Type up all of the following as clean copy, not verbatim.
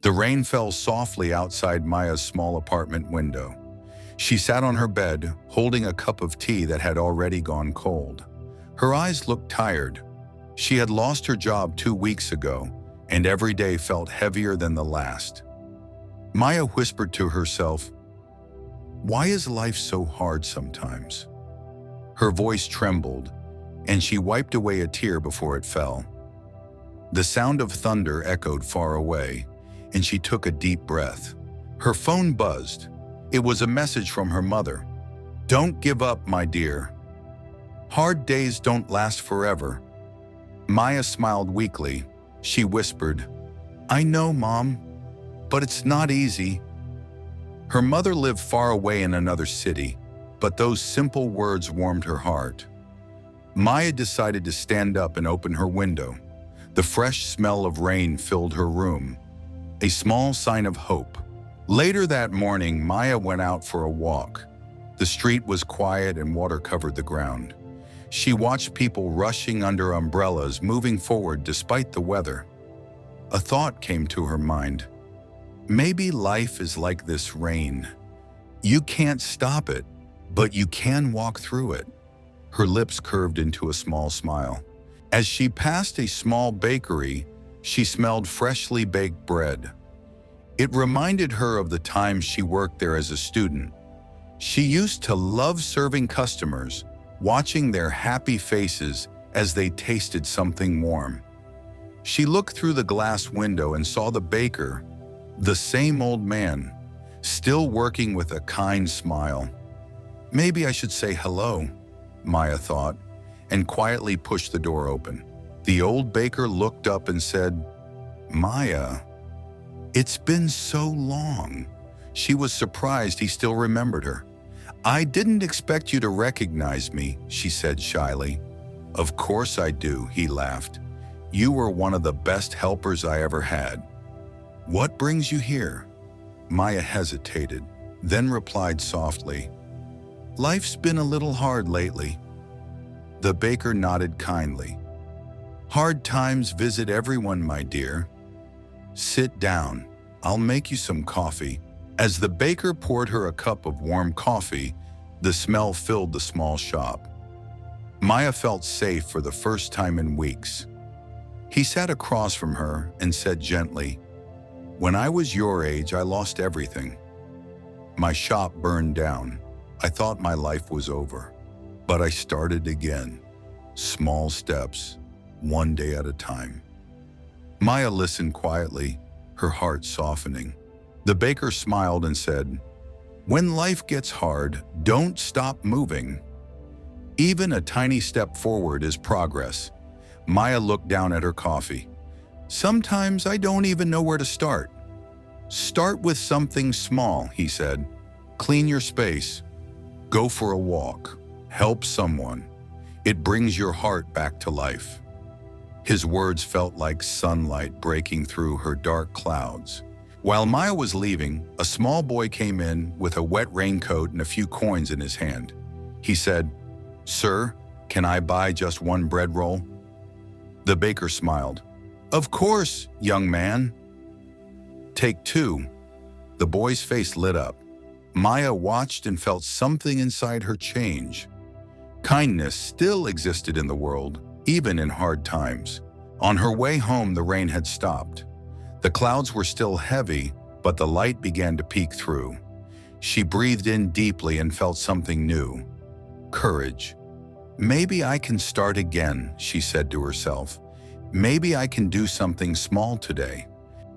The rain fell softly outside Maya's small apartment window. She sat on her bed, holding a cup of tea that had already gone cold. Her eyes looked tired. She had lost her job 2 weeks ago, and every day felt heavier than the last. Maya whispered to herself, "Why is life so hard sometimes?" Her voice trembled, and she wiped away a tear before it fell. The sound of thunder echoed far away, and she took a deep breath. Her phone buzzed. It was a message from her mother. "Don't give up, my dear. Hard days don't last forever." Maya smiled weakly. She whispered, "I know, Mom, but it's not easy." Her mother lived far away in another city, but those simple words warmed her heart. Maya decided to stand up and open her window. The fresh smell of rain filled her room, a small sign of hope. Later that morning, Maya went out for a walk. The street was quiet and water covered the ground. She watched people rushing under umbrellas, moving forward despite the weather. A thought came to her mind. Maybe life is like this rain. You can't stop it, but you can walk through it. Her lips curved into a small smile. As she passed a small bakery, she smelled freshly baked bread. It reminded her of the time she worked there as a student. She used to love serving customers, watching their happy faces as they tasted something warm. She looked through the glass window and saw the baker, the same old man, still working with a kind smile. Maybe I should say hello, Maya thought, and quietly pushed the door open. The old baker looked up and said, "Maya, it's been so long." She was surprised he still remembered her. "I didn't expect you to recognize me," she said shyly. "Of course I do," he laughed. "You were one of the best helpers I ever had." "What brings you here?" Maya hesitated, then replied softly, "Life's been a little hard lately." The baker nodded kindly. "Hard times visit everyone, my dear. Sit down. I'll make you some coffee." As the baker poured her a cup of warm coffee, the smell filled the small shop. Maya felt safe for the first time in weeks. He sat across from her and said gently, "When I was your age, I lost everything. My shop burned down. I thought my life was over. But I started again. Small steps, one day at a time." Maya listened quietly, her heart softening. The baker smiled and said, "When life gets hard, don't stop moving. Even a tiny step forward is progress." Maya looked down at her coffee. "Sometimes I don't even know where to start." "Start with something small," he said. "Clean your space. Go for a walk. Help someone. It brings your heart back to life." His words felt like sunlight breaking through her dark clouds. While Maya was leaving, a small boy came in with a wet raincoat and a few coins in his hand. He said, "Sir, can I buy just one bread roll?" The baker smiled. "Of course, young man." "Take 2. The boy's face lit up. Maya watched and felt something inside her change. Kindness still existed in the world, even in hard times. On her way home, the rain had stopped. The clouds were still heavy, but the light began to peek through. She breathed in deeply and felt something new. Courage. "Maybe I can start again," she said to herself. "Maybe I can do something small today."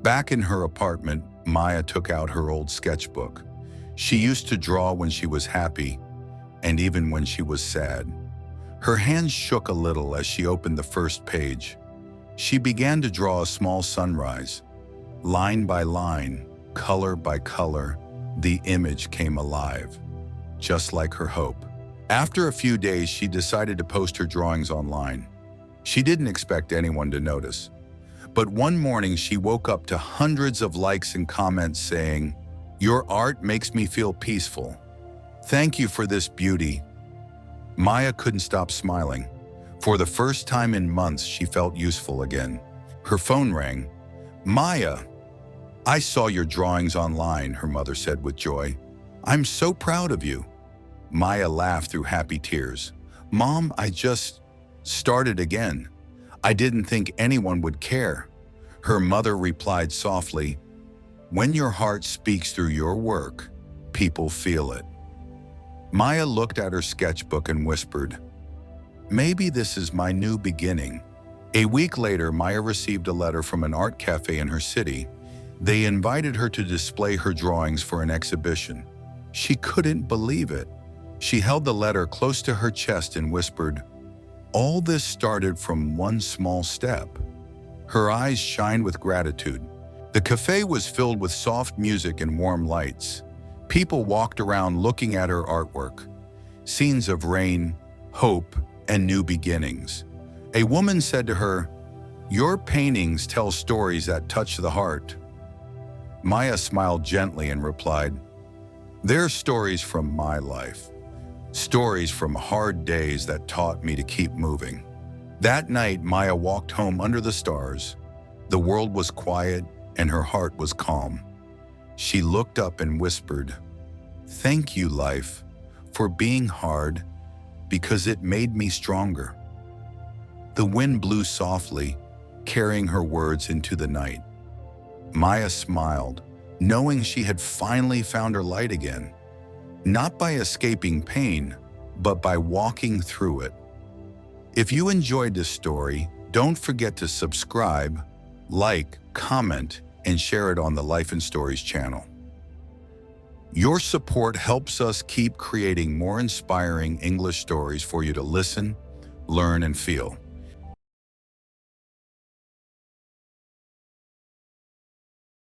Back in her apartment, Maya took out her old sketchbook. She used to draw when she was happy, and even when she was sad. Her hands shook a little as she opened the first page. She began to draw a small sunrise. Line by line, color by color, the image came alive, just like her hope. After a few days, she decided to post her drawings online. She didn't expect anyone to notice. But one morning, she woke up to hundreds of likes and comments saying, "Your art makes me feel peaceful. Thank you for this beauty." Maya couldn't stop smiling. For the first time in months, she felt useful again. Her phone rang. "Maya." I saw your drawings online, her mother said with joy. I'm so proud of you. Maya laughed through happy tears. Mom, I just started again. I didn't think anyone would care. Her mother replied softly, when your heart speaks through your work, people feel it. Maya looked at her sketchbook and whispered, maybe this is my new beginning. A week later, Maya received a letter from an art cafe in her city. They invited her to display her drawings for an exhibition. She couldn't believe it. She held the letter close to her chest and whispered, all this started from one small step. Her eyes shined with gratitude. The cafe was filled with soft music and warm lights. People walked around looking at her artwork. Scenes of rain, hope, and new beginnings. A woman said to her, your paintings tell stories that touch the heart. Maya smiled gently and replied, they're stories from my life. Stories from hard days that taught me to keep moving. That night, Maya walked home under the stars. The world was quiet and her heart was calm. She looked up and whispered, thank you, life, for being hard because it made me stronger. The wind blew softly, carrying her words into the night. Maya smiled, knowing she had finally found her light again, not by escaping pain, but by walking through it. If you enjoyed this story, don't forget to subscribe, like, comment, and share it on the Life and Stories channel. Your support helps us keep creating more inspiring English stories for you to listen, learn, and feel.